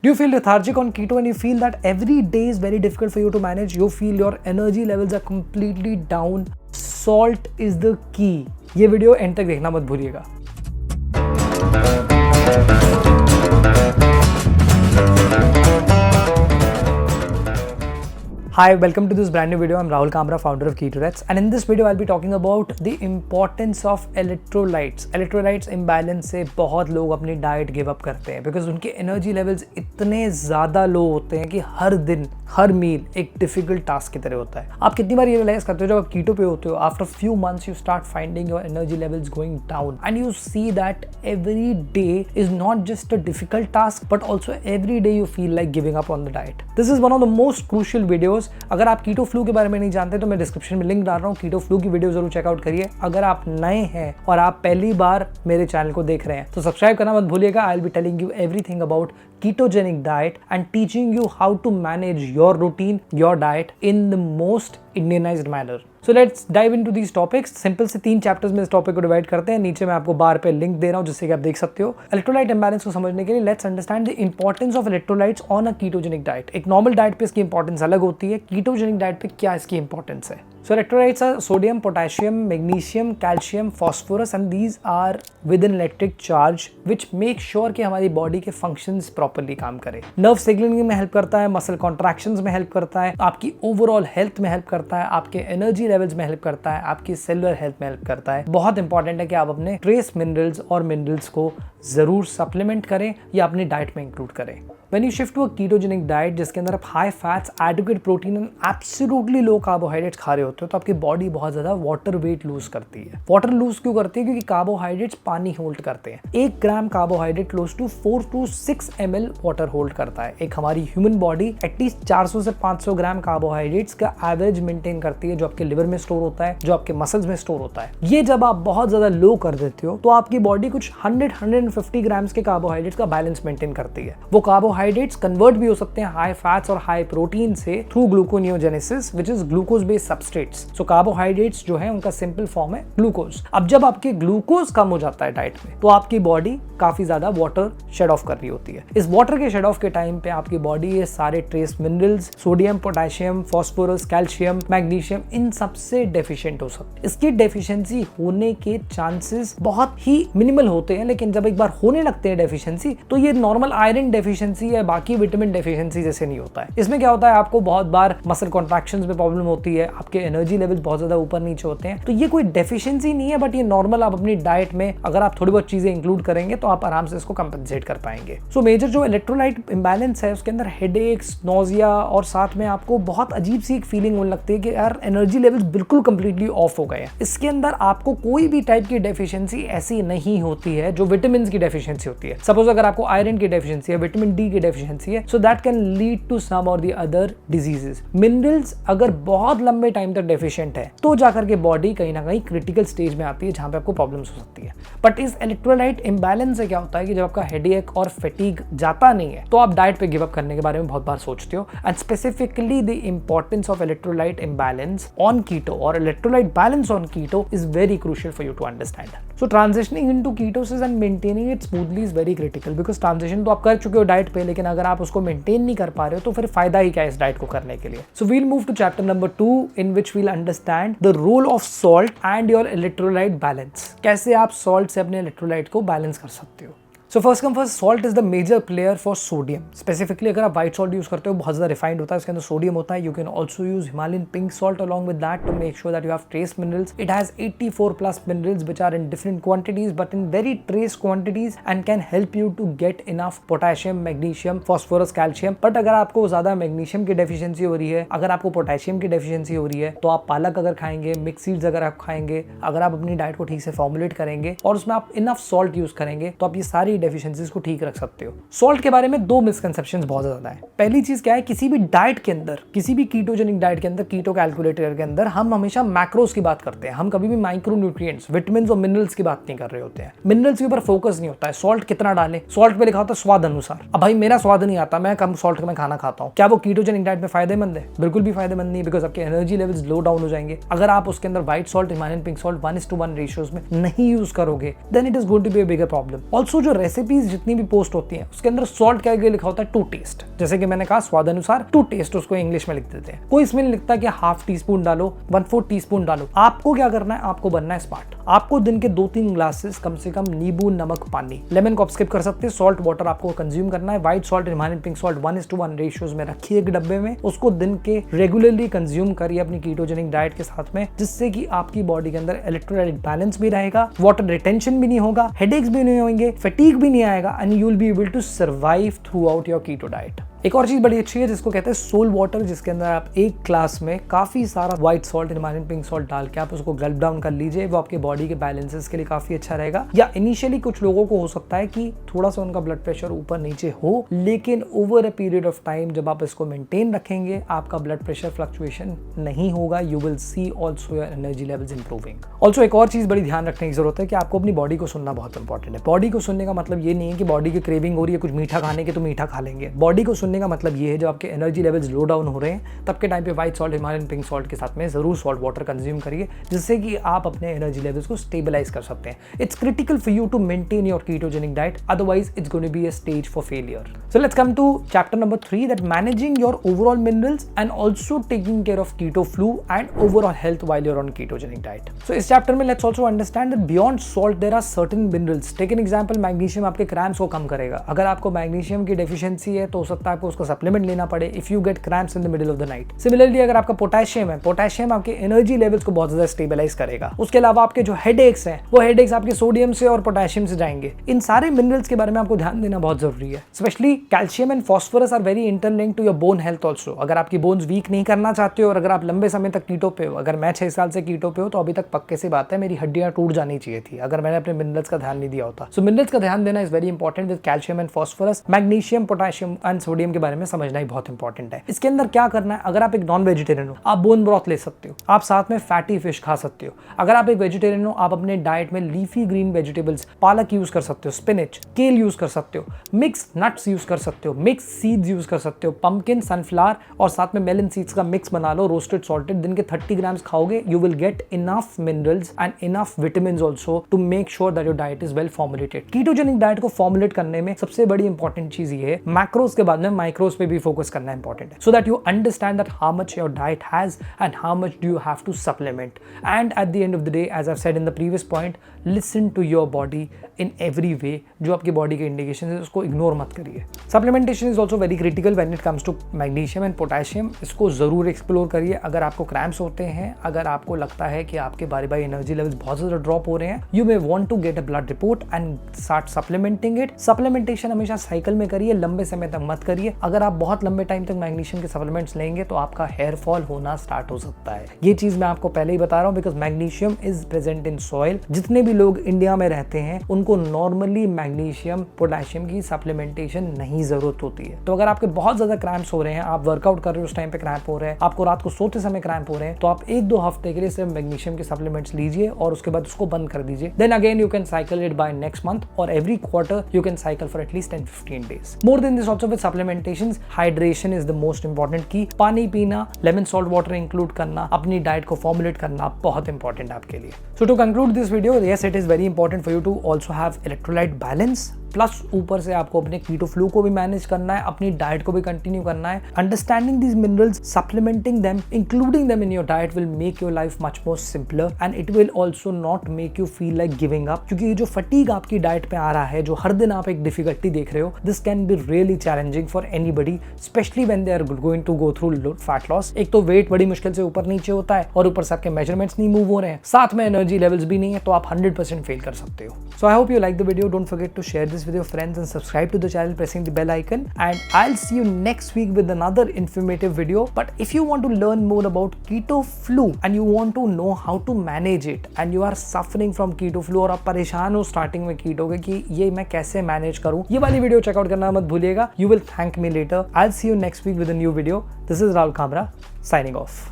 Do you feel lethargic on keto and you feel that every day is very difficult for you to manage? You feel your energy levels are completely down? Salt is the key. ये video and तक देखना मत भूलिएगा. Hi, welcome to this brand new video. I'm Rahul Kamra, founder of KetoRex, and in this video I'll be talking about the importance of electrolytes. Electrolytes imbalance से बहुत लोग अपनी diet give up करते हैं because उनके energy levels इतने ज़्यादा लो होते हैं कि हर दिन हर मील एक डिफिकल्ट टास्क की तरह होता है. आप कितनी बार ये रियलाइज करते हो जब आप कीटो पे होते हो, after few months you start finding your energy levels going down and you see that every day is not just a difficult task but also every day you feel like giving up on the diet. This is one of the most crucial videos. अगर आप keto flu के बारे में नहीं जानते तो मैं description में लिंक डाल रहा हूँ, कीटो फ्लू की वीडियो जरूर चेकआउट करिए. अगर आप नए हैं और आप पहली बार मेरे चैनल को देख रहे हैं तो सब्सक्राइब करना मत भूलिएगा. I will be telling you everything about ketogenic diet and teaching you how to manage your routine, your diet in the most Indianized manner. So let's dive into these topics. Simple से 3 chapters में इस topic को divide करते हैं. नीचे मैं आपको बार पे लिंक दे रहा हूँ जिससे कि आप देख सकते हो. इलेक्ट्रोलाइट इंबैलेंस को समझने के लिए let's understand the importance of electrolytes on a ketogenic diet. एक नॉर्मल डाइट पे इसकी इंपॉर्टेंस अलग होती है, कीटोजेनिक डाइट पे क्या इसकी इंपॉर्टेंस है. So electrolytes are sodium, potassium, magnesium, calcium, phosphorus and these are with an electric charge which make sure कि हमारी बॉडी के फंक्शंस प्रॉपर्ली काम करें. नर्व सिग्नलिंग में हेल्प करता है, मसल कॉन्ट्रैक्शंस में हेल्प करता है, आपकी ओवरऑल हेल्थ में हेल्प करता है, आपके एनर्जी लेवल्स में हेल्प करता है, आपकी सेलुलर हेल्थ में हेल्प करता है. बहुत इंपॉर्टेंट है कि आप अपने ट्रेस मिनरल्स और मिनरल्स को जरूर सप्लीमेंट करें या अपनी डाइट में इंक्लूड करें. When you shift to a ketogenic diet जिसके अंदर आप high fats, adequate protein and absolutely low carbohydrates खा रहे होते हो तो आपकी बॉडी बहुत ज्यादा वाटर वेट लूज करती है. वाटर लूज क्यों करती है? क्योंकि कार्बोहाइड्रेट्स पानी होल्ड करते हैं. 1 gram carbohydrate close to 4 to 6 ml water hold करता है. एक हमारी ह्यूमन बॉडी एटलीस्ट 400 से 500 ग्राम कार्बोहाइड्रेट्स का एवरेज मेंटेन करती है जो आपके लिवर में स्टोर होता है, जो आपके मसल्स में स्टोर होता है. ये जब आप बहुत ज्यादा लो कर देते हो तो आपकी बॉडी कुछ 100-150 ग्राम्स के कार्बोहाइड्रेट्स का बैलेंस मेंटेन करती है. वो कार्बोहाइड्रेट्स कन्वर्ट भी हो सकते हैं हाई फैट्स और हाई प्रोटीन से through gluconeogenesis which is glucose based substrates. So carbohydrates जो है उनका सिंपल फॉर्म है ग्लूकोज. अब जब आपके ग्लूकोज कम हो जाता है डाइट में तो आपकी बॉडी काफी ज्यादा वाटर शेड ऑफ कर रही होती है. इस वाटर के शेड ऑफ के टाइम पे आपकी बॉडी ये सारे trace minerals, sodium, potassium, phosphorus, calcium, magnesium इन सबसे डेफिशिएंट हो सकते हैं. इसकी डेफिशिएंसी होने के चांसेस बहुत ही मिनिमल होते हैं, लेकिन जब एक बार होने लगते हैं डेफिशिएंसी तो ये नॉर्मल आयरन डेफिशिएंसी या बाकी विटामिन डेफिशिएंसी जैसे नहीं होता है. इसमें क्या होता है, आपको बहुत बार मसल कॉन्ट्रैक्शंस में प्रॉब्लम होती है, आपके एनर्जी लेवल्स बहुत ज्यादा ऊपर नीचे होते हैं. तो ये कोई डेफिशिएंसी नहीं है बट ये नॉर्मल आप अपनी डाइट में अगर आप थोड़ी बहुत चीजें इंक्लूड करेंगे तो आप आराम से इसको कंपेंसेट कर पाएंगे. सो मेजर जो इलेक्ट्रोलाइट इंबैलेंस है उसके अंदर हेडेक्स, नोजिया और साथ में आपको बहुत अजीब सी एक फीलिंग होने लगती है कि यार एनर्जी लेवल्स बिल्कुल कंप्लीटली ऑफ हो गए हैं. इसके अंदर आपको कोई भी टाइप की डेफिशिएंसी ऐसी नहीं होती है जो विटामिन की डेफिशिएंसी होती है. सपोज अगर आपको आयरन की डेफिशिएंसी है, विटामिन डी की डेफिशिएंसी है, so that can lead to some और द अदर डिजीजेस. मिनरल्स अगर बहुत लंबे टाइम तक डेफिशिएंट है तो जाकर के बॉडी कहीं ना कहीं क्रिटिकल स्टेज में आती है जहां पे आपको प्रॉब्लम्स हो सकती है. बट इस इलेक्ट्रोलाइट इंबैलेंस से क्या होता है कि जब आपका हेडेक और फैटीग जाता नहीं है तो आप डाइट पे गिव अप करने के बारे में बहुत बार सोचते हो. And specifically the importance of electrolyte imbalance on keto और electrolyte balance on keto is very crucial for you to understand. So transitioning into ketosis and maintaining it smoothly is very critical because transition तो आप कर चुके हो diet पे, लेकिन अगर आप उसको मेंटेन नहीं कर पा रहे हो तो फिर फायदा ही क्या है इस डाइट को करने के लिए. So we'll move to chapter number 2 in which we'll understand the role of salt and your electrolyte balance. कैसे आप सॉल्ट से अपने इलेक्ट्रोलाइट को बैलेंस कर सकते हो. So first come first, salt is the major player for sodium. Specifically अगर आप व्हाइट सॉल्ट यूज करते हो बहुत ज्यादा रिफाइंड होता है, उसके अंदर सोडियम होता है. You can also use Himalayan pink salt along with that to make sure that you have trace minerals. It has 84 plus minerals which are in different quantities but in very trace quantities and can help you to get enough potassium, magnesium, phosphorus, calcium. But अगर आपको ज्यादा magnesium की deficiency हो रही है, अगर आपको potassium की डेफिशिएंसी हो रही है तो आप पालक अगर खाएंगे, मिक्स सीड्स अगर आप खाएंगे, अगर आप अपनी डाइट को ठीक से फॉर्मुलेट करेंगे और उसमें आप इनफ सॉल्ट यूज करेंगे तो आप ये सारी डेफिशिएंसीज को रख सकते हो. सॉल्ट के बारे में 2 मिसकंसेप्शंस बहुत ज्यादा है. पहली चीज क्या है, किसी भी डाइट के अंदर, किसी भी कीटोजेनिक डाइट के अंदर, कीटो कैलकुलेटर के अंदर हम हमेशा मैक्रोस की बात करते हैं. हम कभी भी माइक्रो न्यूट्रिएंट्स, विटामिन्स और मिनरल्स की बात नहीं कर रहे होते हैं. मिनरल्स के ऊपर फोकस नहीं होता है. सॉल्ट कितना डालें, सॉल्ट पे लिखा होता है स्वाद अनुसार. अब भाई मेरा स्वाद नहीं आता, मैं कम सॉल्ट में खाना खाता हूं, क्या वो कीटोजेनिक डाइट में फायदेमंद है? बिल्कुल भी फायदेमंद नहीं, बिकॉज आपके एनर्जी लेवल्स लो डाउन हो जाएंगे. अगर आप उसके अंदर white salt, Himalayan pink salt 1:1 ratios में नहीं यूज करोगे then it is going to be a bigger problem. Also जो रेसिपीज जितनी भी पोस्ट होती हैं उसके अंदर सॉल्ट क्या लिखा होता है, टू टेस्ट। जैसे कि मैंने कहा स्वाद अनुसार, टू टेस्ट उसको इंग्लिश में लिख देते हैं। कोई इसमें नहीं लिखता कि हाफ टी स्पून डालो, 1/4 टीस्पून डालो। आपको क्या करना है, आपको बनना है स्मार्ट। आपको दिन के 2-3 ग्लासेस कम से कम नींबू नमक पानी, लेमन को आप स्किप कर सकते हैं, सॉल्ट वाटर आपको कंज्यूम करना है। White salt, Himalayan pink salt 1:1 ratios में रखिए एक डब्बे में, उसको दिन के रेगुलरली कंज्यूम करिए अपनी कीटोजेनिक डाइट के साथ में, जिससे कि आपकी बॉडी के अंदर इलेक्ट्रोलाइट बैलेंस भी रहेगा, वाटर रिटेंशन भी नहीं होगा, हेडेक्स भी नहीं होंगे, फटीग भी नहीं आएगा, and you will be able to survive throughout your keto diet. एक और चीज बड़ी अच्छी है जिसको कहते हैं सोल वाटर, जिसके अंदर आप एक ग्लास में काफी सारा white salt, Himalayan pink salt डाल के आप उसको गल्प डाउन कर लीजिए। वो आपके बॉडी के बैलेंसेस के लिए काफी अच्छा रहेगा। या इनिशियली कुछ लोगों को हो सकता है कि थोड़ा सा उनका ब्लड प्रेशर ऊपर नीचे हो, लेकिन over a period of time जब आप इसको मेंटेन रखेंगे आपका ब्लड प्रेशर फ्लक्चुएशन नहीं होगा। You will see also your energy levels improving. Also एक और चीज बड़ी ध्यान रखने की जरूरत है कि आपको अपनी बॉडी को सुनना बहुत इंपॉर्टेंट है। बॉडी को सुनने का मतलब ये नहीं है कि बॉडी की क्रेविंग हो रही है कुछ मीठा खाने की तो मीठा खा लेंगे। बॉडी को सुनने का मतलब ये है आपके एनर्जी लेवल्स लो डाउन हो रहे हैं तब के टाइम पे white salt, Himalayan pink salt के साथ में जरूर सॉल्ट वाटर कंज्यूम करिए, जिससे कि आप अपने एनर्जी लेवल्स को स्टेबलाइज कर सकते हैं। It's critical for you to maintain your ketogenic diet, otherwise it's going to be a stage for failure. So let's come to chapter number 3, that managing your overall minerals and also taking care of keto flu and overall health while you are on ketogenic diet. So इस chapter में let's also understand that beyond salt there are certain minerals. Take an example, magnesium आपके cramps को कम करेगा। अगर आपको magnesium की deficiency है तो हो सकता है आपको उसका सप्लीमेंट लेना पड़े if you get cramps in the middle of the night. Similarly अगर आपका पोटेशियम है, पोटेशियम आपके एनर्जी लेवल्स को बहुत ज्यादा स्टेबलाइज करेगा। उसके अलावा आपके जो हेडेक्स हैं वो हेडेक्स आपके सोडियम से और पोटेशियम से जाएंगे। इन सारे मिनरल्स के बारे में आपको ध्यान देना बहुत जरूरी है। Specially calcium and phosphorus are very interlinked to your bone health also. अगर आपकी बोन्स वीक नहीं करना चाहते हो और अगर आप लंबे समय तक कीटो पे हो, अगर मैं 6 साल से कीटो पे हो तो अभी तक पक्के से बात है मेरी हड्डियां टूट जानी चाहिए थी अगर मैंने अपने मिनरल्स का ध्यान नहीं दिया होता। सो मिनरल्स का ध्यान देना is very important with calcium and phosphorus. Magnesium, potassium and sodium के बारे में समझना ही बहुत इंपॉर्टेंट है। इसके अंदर क्या करना है, अगर आप एक नॉन वेजिटेरियन हो आप बोन ब्रॉथ ले सकते हो, आप साथ में फैटी फिश खा सकते हो। अगर आप एक वेजिटेरियन हो आप अपने डाइट में लीफी ग्रीन वेजिटेबल्स, पालक यूज कर सकते हो, स्पिनच, केल यूज कर सकते हो, मिक्स नट्स यूज कर सकते हो, मिक्स सीड्स यूज कर सकते हो, पंपकिन, सनफ्लावर और साथ में मेलन सीड्स का मिक्स बना लो, रोस्टेड सॉल्टेड। दिन के 30 ग्राम्स खाओगे, you will get enough minerals and enough vitamins also to make sure that your diet is well formulated. Ketogenic diet को फॉर्मुलेट करने में सबसे बड़ी इंपॉर्टेंट चीज ये है, मैक्रोस के बाद में माइक्रोस पे भी फोकस करना इंपॉर्टेंट है, so that you understand that how much your diet has and how much do you have to supplement. And at the end of the day, as I've said in the previous point, listen to your body in every way. जो आपकी body के indication है उसको ignore मत करिए। Supplementation is also very critical when it comes to magnesium and potassium. इसको जरूर explore करिए। अगर आपको क्रैम्प्स होते हैं, अगर आपको लगता है कि आपके बारी बारी एनर्जी लेवल्स बहुत ज्यादा ड्रॉप हो रहे हैं, you may want to get a blood report and start supplementing it. Supplementation हमेशा साइकिल में करिए, लंबे समय तक मत करिए। अगर आप बहुत लंबे टाइम तक मैग्नीशियम के सप्लीमेंट्स लेंगे तो आपका हेयर फॉल होना स्टार्ट हो सकता है। ये चीज मैं आपको पहले ही बता रहा हूं because magnesium is present in soil. जितने भी लोग इंडिया में रहते हैं उनको नॉर्मली मैग्नीशियम, पोटेशियम की सप्लीमेंटेशन नहीं जरूरत होती है। तो अगर आपके बहुत ज्यादा क्रैम्प्स हो रहे हैं, आप वर्कआउट कर रहे हो उस टाइम पे क्रैम्प हो रहे हैं, आपको रात को सोते समय क्रैम्प हो रहे हैं, तो आप 1-2 हफ्ते के लिए सिर्फ मैग्नीशियम के सप्लीमेंट्स लीजिए और उसके बाद उसको बंद कर दीजिए। Then again you can cycle it by next month और every quarter you can cycle for at least 10-15 days. More than this also with supplementations, hydration is the most important key. पानी पीना, लेमन सॉल्ट वाटर इंक्लूड करना, अपनी diet को formulate करना बहुत important है आपके लिए। So to conclude this video, yes it is very important for you to also have electrolyte balance, plus ऊपर से आपको अपने कीटो फ्लू को भी मैनेज करना है, अपनी डाइट को भी कंटिन्यू करना है। Understanding these minerals, supplementing them, including them in your diet will make your life much more simpler and it will also not make you feel like giving up. क्योंकि ये जो फटीग आपकी diet पे आ रहा है, जो हर दिन आप एक डिफिकल्टी देख रहे हो, this can be really challenging for anybody, specially when they are going to go through fat loss. एक तो वेट बड़ी मुश्किल से ऊपर नीचे होता है और ऊपर से आपके मेजरमेंट्स नहीं मूव हो रहे हैं, साथ में एनर्जी लेवल्स भी नहीं है, तो आप 100% फेल कर सकते हो। So I hope you like the video. Don't forget to share this with your friends and subscribe to the channel pressing the bell icon, and I'll see you next week with another informative video. But if you want to learn more about keto flu and you want to know how to manage it and you are suffering from keto flu और आप परेशान हो starting में कीटो के कि ये मैं कैसे मैनेज करूं, ये वाली वीडियो चेकआउट करना मत भूलिएगा। You will thank me later. I'll see you next week with a new video. This is Rahul Kamra signing off.